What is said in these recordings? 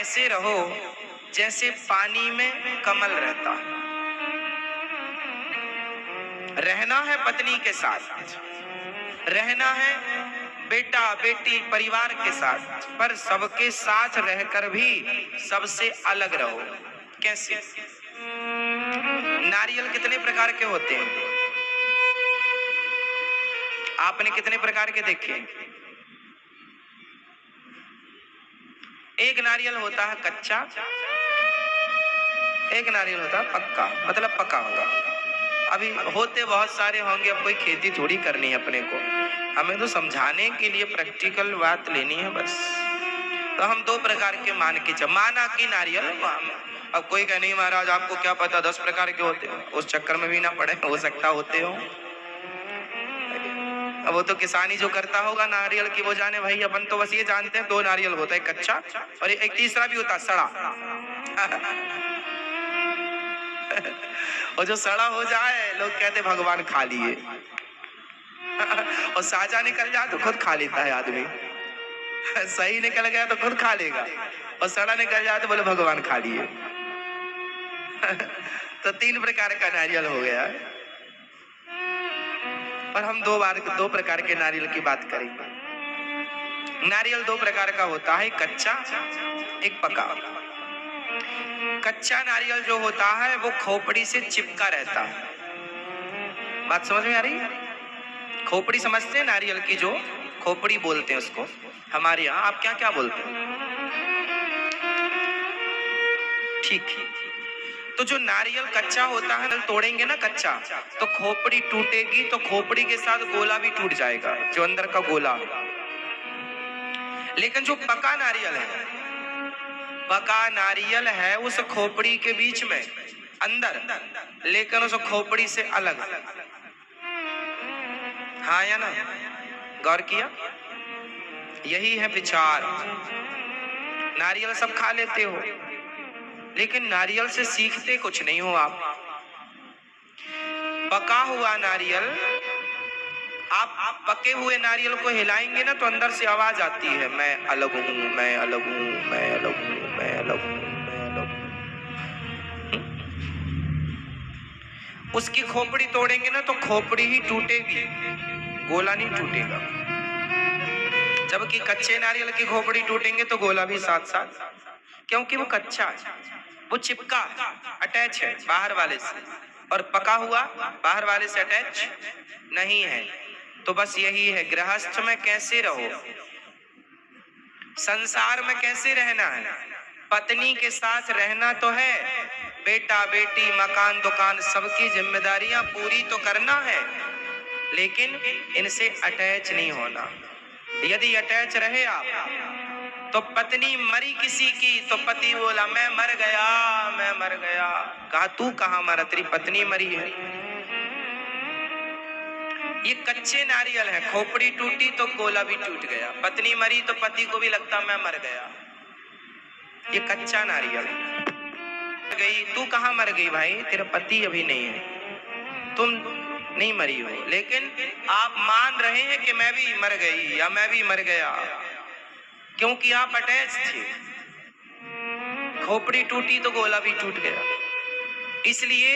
ऐसे रहो जैसे पानी में कमल रहता। रहना है पत्नी के साथ, रहना है बेटा बेटी परिवार के साथ, पर सबके साथ रहकर भी सबसे अलग रहो। कैसे? नारियल कितने प्रकार के होते हैं? आपने कितने प्रकार के देखे? एक नारियल होता है कच्चा, एक नारियल होता है पक्का, मतलब पका हुआ। अभी होते बहुत सारे होंगे, अब कोई खेती थोड़ी करनी है अपने को, हमें तो समझाने के लिए प्रैक्टिकल बात लेनी है बस। तो हम दो प्रकार के मान के चल, माना कि नारियल, अब कोई कहे नहीं महाराज आपको क्या पता 10 प्रकार के होते हो, उस चक्कर में भी ना पड़े, हो सकता होते हो। अब वो तो किसानी जो करता होगा नारियल की वो जाने भाई, अपन तो बस ये जानते हैं 2 नारियल होता है, कच्चा और एक तीसरा भी होता है सड़ा। और जो सड़ा हो जाए लोग कहते भगवान खा लिए। और साजा निकल जाए तो खुद खा लेता है आदमी, सही निकल गया तो खुद खा लेगा, और सड़ा निकल जाए तो बोले भगवान खा लिए। तो 3 प्रकार का नारियल हो गया। और हम दो प्रकार के नारियल की बात करेंगे। नारियल 2 प्रकार का होता है, कच्चा एक पका। कच्चा नारियल जो होता है वो खोपड़ी से चिपका रहता है। बात समझ में आ रही है? खोपड़ी समझते हैं नारियल की, जो खोपड़ी बोलते हैं उसको हमारे यहाँ, आप क्या क्या बोलते हैं? ठीक। तो जो नारियल कच्चा होता है, तोड़ेंगे ना कच्चा, तो खोपड़ी टूटेगी, तो खोपड़ी के साथ गोला भी टूट जाएगा, जो अंदर का गोला। लेकिन जो पका नारियल है उस खोपड़ी के बीच में अंदर, लेकिन उस खोपड़ी से अलग। हाँ या ना? गौर किया? यही है विचार। नारियल सब खा लेते हो, लेकिन नारियल से सीखते कुछ नहीं हो आप। पका हुआ नारियल, आप पके हुए नारियल को हिलाएंगे ना तो अंदर से आवाज आती है, मैं अलग हूं, मैं अलग हूं, मैं अलग हूं, मैं अलग हूं, मैं अलग हूं। उसकी खोपड़ी तोड़ेंगे ना तो खोपड़ी ही टूटेगी, गोला नहीं टूटेगा। जबकि कच्चे नारियल की खोपड़ी टूटेंगे तो गोला भी साथ साथ, क्योंकि वो कच्चा है, वो चिपका अटैच है बाहर वाले से, और पका हुआ बाहर वाले से अटैच नहीं है। तो बस यही है, गृहस्थ में कैसे रहो, संसार में कैसे रहना है। पत्नी के साथ रहना तो है, बेटा बेटी मकान दुकान सबकी जिम्मेदारियां पूरी तो करना है, लेकिन इनसे अटैच नहीं होना। यदि अटैच रहे आप, तो पत्नी मरी किसी की तो पति बोला मैं मर गया, मैं मर गया। कहा तू कहां मरा, तेरी पत्नी मरी है। ये कच्चे नारियल है, खोपड़ी टूटी तो गोला भी टूट गया, पत्नी मरी तो पति को भी लगता मैं मर गया। ये कच्चा नारियल गई, तू कहां मर गई भाई, तेरा पति अभी नहीं है, तुम नहीं मरी हो, लेकिन आप मान रहे हैं कि मैं भी मर गई या मैं भी मर गया, क्योंकि आप अटैच थे। खोपड़ी टूटी तो गोला भी टूट गया। इसलिए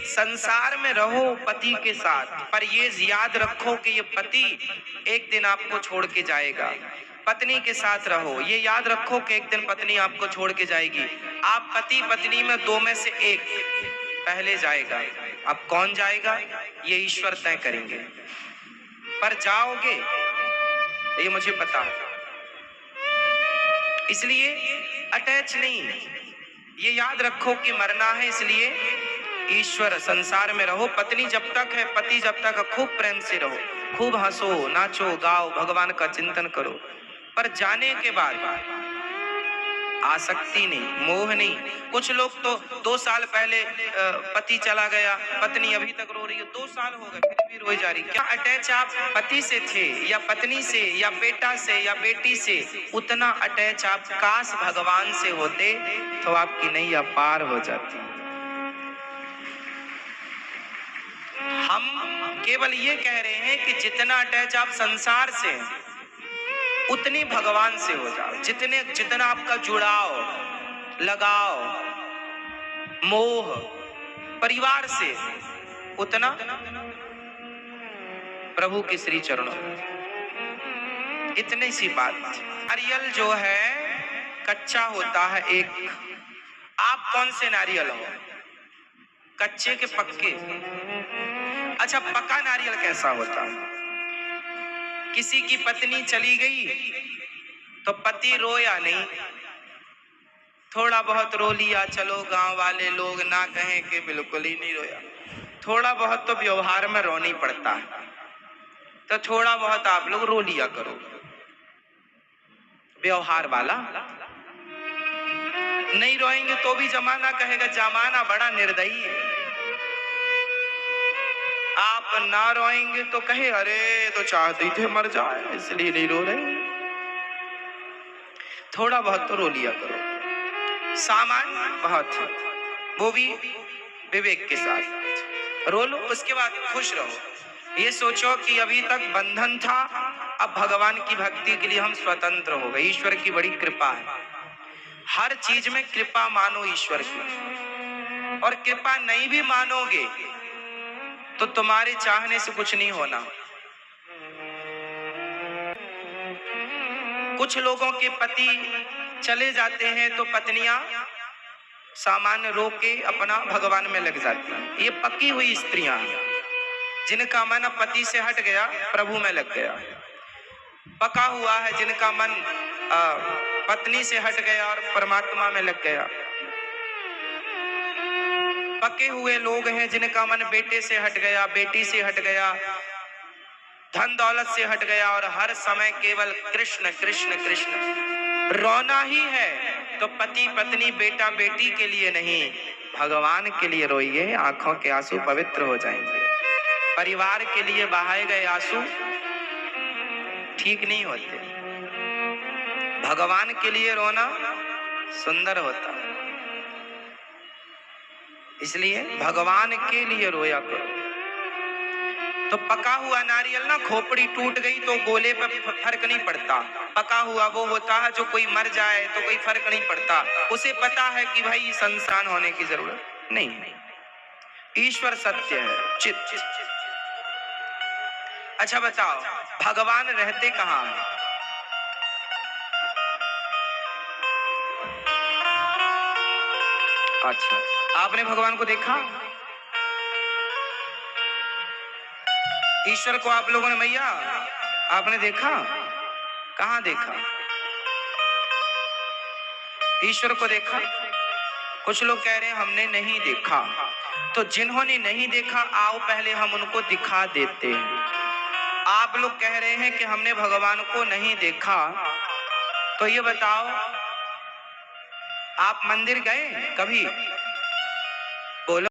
संसार में रहो पति के साथ, पर ये याद रखो कि ये पति एक दिन आपको छोड़ के जाएगा। पत्नी के साथ रहो, ये याद रखो कि एक दिन पत्नी आपको छोड़ के जाएगी। आप पति पत्नी में 2 में से एक पहले जाएगा। अब कौन जाएगा ये ईश्वर तय करेंगे, पर जाओगे ये मुझे पता है। इसलिए अटैच नहीं, ये याद रखो कि मरना है, इसलिए ईश्वर संसार में रहो। पत्नी जब तक है, पति जब तक है, खूब प्रेम से रहो, खूब हंसो नाचो गाओ, भगवान का चिंतन करो, पर जाने के बाद आसक्ति नहीं, मोह नहीं। कुछ लोग तो 2 साल पहले पति चला गया, पत्नी अभी तक रो रही है, 2 साल हो गए फिर भी रोई जा रही। क्या अटैच आप पति से थे या पत्नी से या बेटा से या बेटी से, उतना अटैच आप काश भगवान से होते तो आपकी नैया पार हो जाती। हम केवल ये कह रहे हैं कि जितना अटैच आप संसार से उतनी भगवान से हो जाओ, जितना आपका जुड़ाव लगाव, मोह परिवार से, उतना प्रभु के श्री चरणों में। इतनी सी बात। नारियल जो है कच्चा होता है एक। आप कौन से नारियल हो, कच्चे के पक्के? अच्छा, पका नारियल कैसा होता है? किसी की पत्नी चली गई तो पति रोया नहीं, थोड़ा बहुत रो लिया, चलो गांव वाले लोग ना कहें कि बिल्कुल ही नहीं रोया, थोड़ा बहुत तो व्यवहार में रोना ही पड़ता है, तो थोड़ा बहुत आप लोग रो लिया करो। व्यवहार वाला नहीं रोएंगे तो भी जमाना कहेगा जमाना बड़ा निर्दयी है। आप ना रोएंगे तो कहे अरे तो चाहते ही थे मर जाए इसलिए नहीं रो रहे। थोड़ा बहुत तो रो लिया करो, सामान बहुत है, वो भी विवेक के साथ रो लो, उसके बाद खुश रहो। ये सोचो कि अभी तक बंधन था, अब भगवान की भक्ति के लिए हम स्वतंत्र हो गए। ईश्वर की बड़ी कृपा है, हर चीज में कृपा मानो ईश्वर की। और कृपा नहीं भी मानोगे तो तुम्हारे चाहने से कुछ नहीं होना। कुछ लोगों के पति चले जाते हैं तो पत्नियां सामान्य रो के अपना भगवान में लग जाती हैं। ये पकी हुई स्त्रियां जिनका मन पति से हट गया प्रभु में लग गया। पका हुआ है जिनका मन पत्नी से हट गया और परमात्मा में लग गया। पके हुए लोग हैं जिनका मन बेटे से हट गया, बेटी से हट गया, धन दौलत से हट गया और हर समय केवल कृष्ण कृष्ण कृष्ण। रोना ही है तो पति पत्नी बेटा बेटी के लिए नहीं, भगवान के लिए रोइए, आंखों के आंसू पवित्र हो जाएंगे। परिवार के लिए बहाए गए आंसू ठीक नहीं होते, भगवान के लिए रोना सुंदर होता। इसलिए भगवान के लिए रोया करो। तो पका हुआ नारियल ना, खोपड़ी टूट गई तो गोले पर फर्क नहीं पड़ता। पका हुआ वो होता है जो कोई मर जाए तो कोई फर्क नहीं पड़ता, उसे पता है कि भाई संसान होने की जरूरत नहीं, ईश्वर सत्य है, चित। अच्छा बताओ, भगवान रहते कहाँ हैं? अच्छा, आपने भगवान को देखा? ईश्वर को आप लोगों ने मैया आपने देखा? कहाँ देखा? ईश्वर को देखा? कुछ लोग कह रहे हैं हमने नहीं देखा। तो जिन्होंने नहीं देखा आओ पहले हम उनको दिखा देते हैं। आप लोग कह रहे हैं कि हमने भगवान को नहीं देखा, तो ये बताओ आप मंदिर गए कभी?